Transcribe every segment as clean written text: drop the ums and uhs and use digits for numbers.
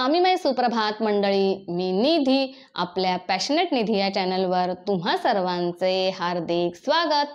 स्वामीमय सुप्रभात मंडळी, मी निधी, आपल्या पॅशनेट निधी या चॅनलवर तुम्हा सर्वांचे हार्दिक स्वागत।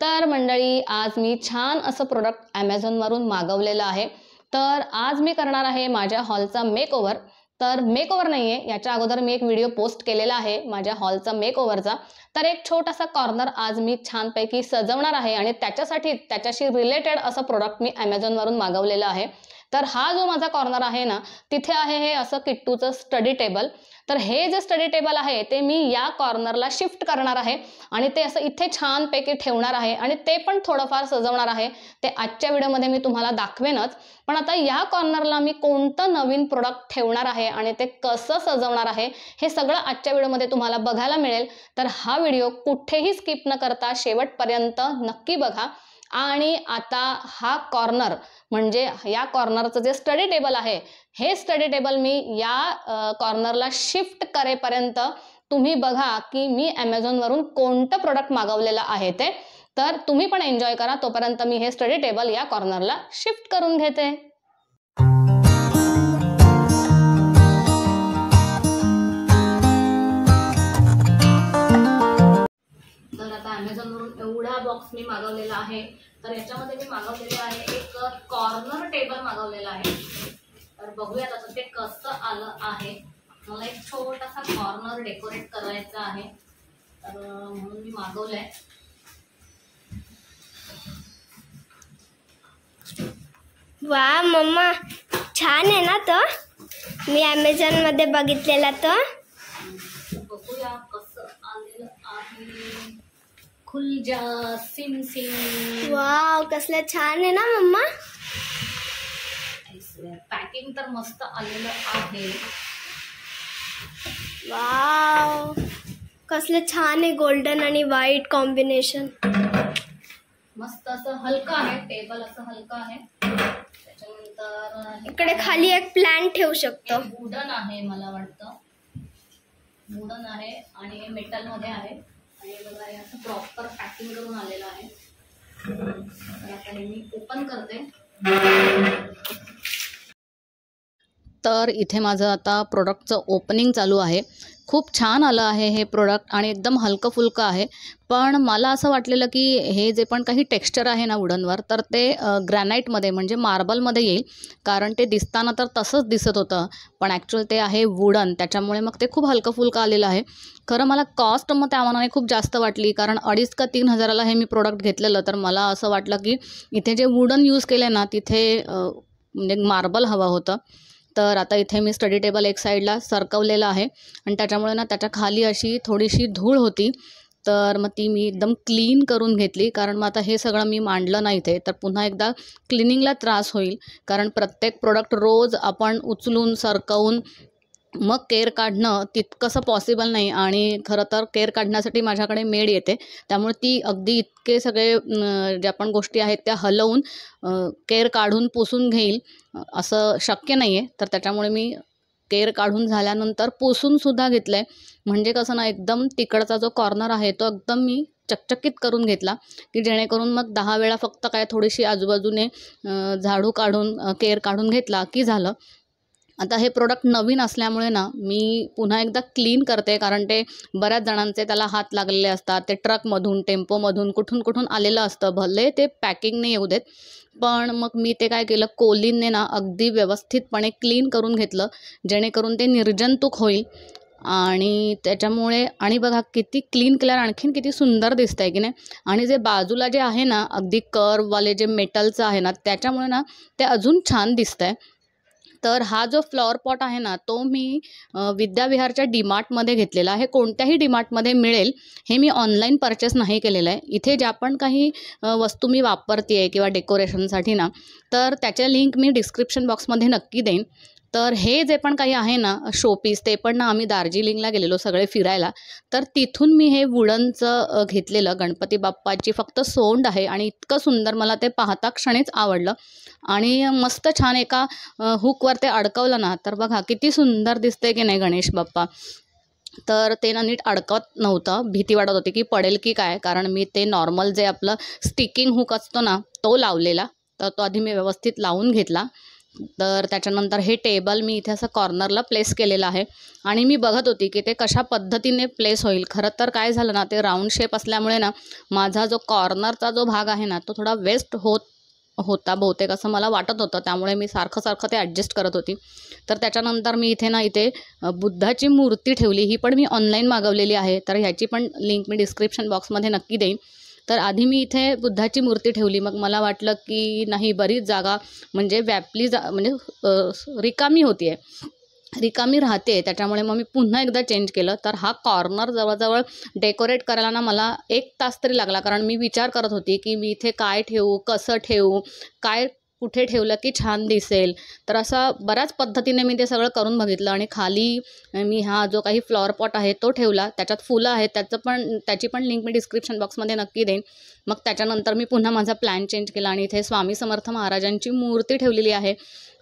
तर मंडळी, आज मी छान असं प्रोडक्ट ॲमेझॉनवरून मागवलेलं आहे। तर आज मी करणार आहे माझ्या हॉलचा मेकओव्हर। तर मेकओव्हर नाही आहे, याच्या अगोदर मी एक व्हिडिओ पोस्ट केलेला आहे माझ्या हॉलचा मेकओव्हरचा। तर एक छोटासा कॉर्नर आज मी छानपैकी सजवणार आहे आणि त्याच्याशी रिलेटेड असं प्रोडक्ट मी ॲमेझॉनवरून मागवलेलं आहे। तर हा जो माझा कॉर्नर आहे ना, तिथे आहे हे असं किट्टूचं स्टडी टेबल। तर हे जे स्टडी टेबल आहे ते मी या कॉर्नरला शिफ्ट करणार आहे आणि ते असं इथे छानपैकी ठेवणार आहे आणि ते पण थोडंफार सजवणार आहे। ते आजच्या व्हिडिओमध्ये मी तुम्हाला दाखवेनच, पण आता या कॉर्नरला मी कोणतं नवीन प्रोडक्ट ठेवणार आहे आणि ते कसं सजवणार आहे हे सगळं आजच्या व्हिडिओमध्ये तुम्हाला बघायला मिळेल। तर हा व्हिडिओ कुठेही स्किप न करता शेवटपर्यंत नक्की बघा। आणि आता हा कॉर्नर म्हणजे या कॉर्नरचं जे स्टडी टेबल आहे, हे स्टडी टेबल मी या कॉर्नरला शिफ्ट करेपर्यंत तुम्ही बघा की मी ॲमेझॉनवरून कोणतं प्रोडक्ट मागवलेलं आहे ते। तर तुम्ही पण एन्जॉय करा, तोपर्यंत मी हे स्टडी टेबल या कॉर्नरला शिफ्ट करून घेते। तर आता ॲमेझॉनवरून एवढा बॉक्स मी मागवलेला आहे। तर याच्यामध्ये मी मागवलेलं आहे एक कॉर्नर टेबल मागवलेला आहे। तर बघूयात आता ते कसं आलं आहे। मला एक छोटासा कॉर्नर डेकोरेट करायचा आहे, तर म्हणून मी मागवलंय। वा मम्मा, छान आहे ना तो, मी ॲमेझॉन मध्ये बघितलेला तो। बघूया कसं आलेलं आहे। खुल जा सिम सिम। वाव, कसलं छान आहे ना मम्मा। पॅकिंग तर मस्त आलेलं आहे। वाव, कसलं छान आहे, गोल्डन आणि व्हाईट कॉम्बिनेशन। मस्त असं हलका आहे टेबल, असं हलका आहे। त्याच्यानंतर इकडे खाली एक प्लांट ठेवू शकतो। वुडन आहे, मला वाटतं वुडन आहे आणि मेटल मध्ये आहे आणि बघा हे असं प्रॉपर पॅकिंग करून आलेलं आहे। तर आता हे मी ओपन करते। तर इथे माझं आता प्रोडक्टचं ओपनिंग चालू आहे। खूप छान आलं आहे हे प्रोडक्ट आणि एकदम हलकं फुलकं आहे। पण मला असं वाटलेलं की हे जे पण काही टेक्स्चर आहे ना वुडनवर, तर ते ग्रॅनाईटमध्ये म्हणजे मार्बलमध्ये येईल, कारण ते दिसताना तर तसंच दिसत होतं, पण ॲक्च्युअल ते आहे वुडन, त्याच्यामुळे मग ते खूप हलकं फुलकं आलेलं आहे। खरं मला कॉस्ट मग त्या मानाने खूप जास्त वाटली, कारण 2,500 का 3,000ला हे मी प्रोडक्ट घेतलेलं। तर मला असं वाटलं की इथे जे वुडन यूज केले ना, तिथे म्हणजे मार्बल हवं होतं। तर आता इथे मी स्टडी टेबल एक साईडला सरकवलेलं आहे आणि त्याच्यामुळे ना त्याच्या खाली अशी थोडीशी धूळ होती, तर मग ती मी एकदम क्लीन करून घेतली, कारण मग आता हे सगळं मी मांडलं नाही इथे, तर पुन्हा एकदा क्लिनिंगला त्रास होईल, कारण प्रत्येक प्रोडक्ट रोज आपण उचलून सरकवून मग केअर काढणं तितकंसं पॉसिबल नाही। आणि खरं तर केअर काढण्यासाठी माझ्याकडे मेड येते, त्यामुळे ती अगदी इतके सगळे ज्या पण गोष्टी आहेत त्या हलवून केअर काढून पुसून घेईल असं शक्य नाही आहे। तर त्याच्यामुळे मी केअर काढून झाल्यानंतर पुसूनसुद्धा घेतलं आहे, म्हणजे कसं ना एकदम तिकडचा जो कॉर्नर आहे तो एकदम मी चकचकीत करून घेतला, की जेणेकरून मग 10 वेळा फक्त काय थोडीशी आजूबाजूने झाडू काढून केअर काढून घेतला की झालं। आता हे प्रोडक्ट नवीन असल्यामुळे ना मी पुन्हा एकदा क्लीन करते, कारण ते बऱ्याच जणांचे त्याला हात लागलेले असतात, ते ट्रकमधून टेम्पोमधून कुठून आलेलं असतं, भले ते पॅकिंगने येऊ देत, पण मग मी ते काय केलं, कोलिनने ना अगदी व्यवस्थितपणे क्लीन करून घेतलं, जेणेकरून ते निर्जंतुक होईल। आणि त्याच्यामुळे आणि बघा किती क्लीन केल्यावर आणखीन किती सुंदर दिसतं आहे की नाही। आणि जे बाजूला जे आहे ना अगदी कर्ववाले जे मेटलचं आहे ना, त्याच्यामुळे ना ते अजून छान दिसतं आहे। तर हा जो फ्लॉवर पॉट आहे ना, तो मी विद्याविहारच्या डीमार्टमध्ये घेतलेला आहे। कोणत्याही डीमार्टमध्ये मिळेल, हे मी ऑनलाईन परचेस नाही केलेलं आहे। इथे ज्या पण काही वस्तू मी वापरते आहे किंवा डेकोरेशनसाठी ना, तर त्याच्या लिंक मी डिस्क्रिप्शन बॉक्समध्ये नक्की देईन। तर हे जे पण काही आहे ना शोपीस, ते पण ना आम्ही दार्जिलिंगला गेलेलो सगळे फिरायला, तर तिथून मी हे वुडनचं घेतलेलं। गणपती बाप्पाची फक्त सोंड आहे आणि इतकं सुंदर, मला ते पाहता क्षणीच आवडलं आणि मस्त छान एका हुकवर ते अडकवलं ना, तर बघा किती सुंदर दिसते की नाही गणेश बाप्पा। तर ते ना नीट अडकत नव्हतं, भीती वाटत होती की पडेल की काय, कारण मी ते नॉर्मल जे आपलं स्टिकिंग हुक असतो ना तो लावलेला, तर तो आधी मी व्यवस्थित लावून घेतला तर त्याच्यानंतर हे टेबल मी इथे असं कॉर्नरला प्लेस केलेलं आहे आणि मी बघत होती की ते कशा पद्धतीने प्लेस होईल. खरं तर काय झालं ना, ते राऊंड शेप असल्यामुळे ना माझा जो कॉर्नरचा जो भाग आहे ना तो थोडा वेस्ट होता बहुतेक असं मला वाटत होतं. त्यामुळे मी सारखं ते ॲडजस्ट करत होती. तर त्याच्यानंतर मी इथे बुद्धाची मूर्ती ठेवली. ही पण मी ऑनलाईन मागवलेली आहे, तर ह्याची पण लिंक मी डिस्क्रिप्शन बॉक्समध्ये नक्की देईन. तर आधी मी इथे बुद्धाची मूर्ती ठेवली. मग मला वाटलं की नाही, बरीच जागा म्हणजे व्यापली म्हणजे रिकामी होती आहे, रिकामी राहते. त्याच्यामुळे मग मी पुन्हा एकदा चेंज केलं. तर हा कॉर्नर जवळजवळ डेकोरेट करायला ना मला 1 तास तरी लागला. कारण मी विचार करत होती की मी इथे काय ठेवू, कसं ठेवू, काय कुठे ठेवलं की छान दिसेल. तर असा बऱ्याच पद्धतीने मी ते सगळं करून बघितलं आणि खाली मी हा जो काही फ्लॉवर पॉट आहे तो ठेवला. त्याच्यात फुलं आहेत, त्याची पण लिंक मी डिस्क्रिप्शन बॉक्समध्ये नक्की देईन. मग त्याच्यानंतर मी पुन्हा माझा प्लॅन चेंज केला आणि इथे स्वामी समर्थ महाराजांची मूर्ती ठेवलेली आहे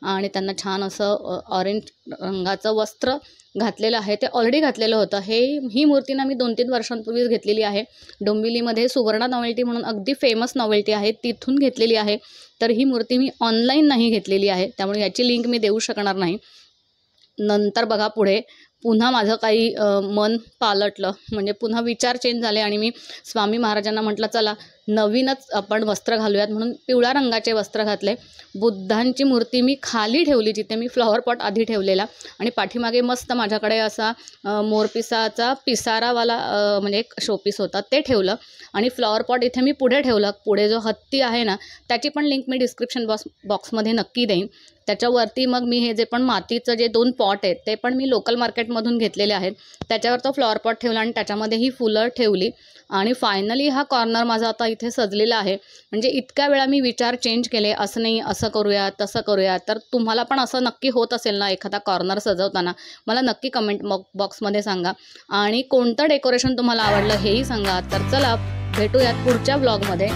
आणि त्यांना छान असं ऑरेंज रंगाचं वस्त्र घातलेलं आहे. ते ऑलरेडी घातलेलं होतं. ही मूर्ती ना मी 2-3 वर्षांपूर्वीच घेतलेली आहे. डोंबिवलीमध्ये सुवर्णा नॉवेल्टी म्हणून अगदी फेमस नॉवेल्टी आहे, तिथून घेतलेली आहे. तर ही मूर्ती मी ऑनलाईन नाही घेतलेली आहे, त्यामुळे याची लिंक मी देऊ शकणार नाही. नंतर बघा पुढे पुन्हा माझं काही मन पालटलं, म्हणजे पुन्हा विचार चेंज झाले आणि मी स्वामी महाराजांना म्हटलं चला नवीनच आपण वस्त्र घालूयात, म्हणून पिवळ्या रंगाचे वस्त्र घातले. बुद्धांची मूर्ती मी खाली ठेवली जिथे मी फ्लॉवर पॉट आधी ठेवलेला आणि पाठीमागे मस्त माझ्याकडे असा मोरपिसाचा पिसारावाला म्हणजे एक शोपीस होता ते ठेवलं आणि फ्लॉवर पॉट इथे मी पुढे ठेवलं. पुढे जो हत्ती आहे ना त्याची पण लिंक मी डिस्क्रिप्शन बॉक्समध्ये नक्की देईन. त्याच्यावरती मग मी हे जे पण मातीचं जे 2 पॉट आहेत ते पण मी लोकल मार्केटमधून घेतलेले आहेत, त्याच्यावर तो फ्लॉवर पॉट ठेवला आणि त्याच्यामध्ये ही फुलं ठेवली आणि फायनली हा कॉर्नर माझा आता इथे सजलेला आहे. म्हणजे इतक्या वेळा मी विचार चेंज केले, असं नाही असं करूया तसं करूया. तर तुम्हाला पण असं नक्की होत असेल ना एखादा कॉर्नर सजवताना, मला नक्की कमेंट बॉक्समध्ये सांगा आणि कोणतं डेकोरेशन तुम्हाला आवडलं हेही सांगा. तर चला भेटूयात पुढच्या व्लॉगमध्ये.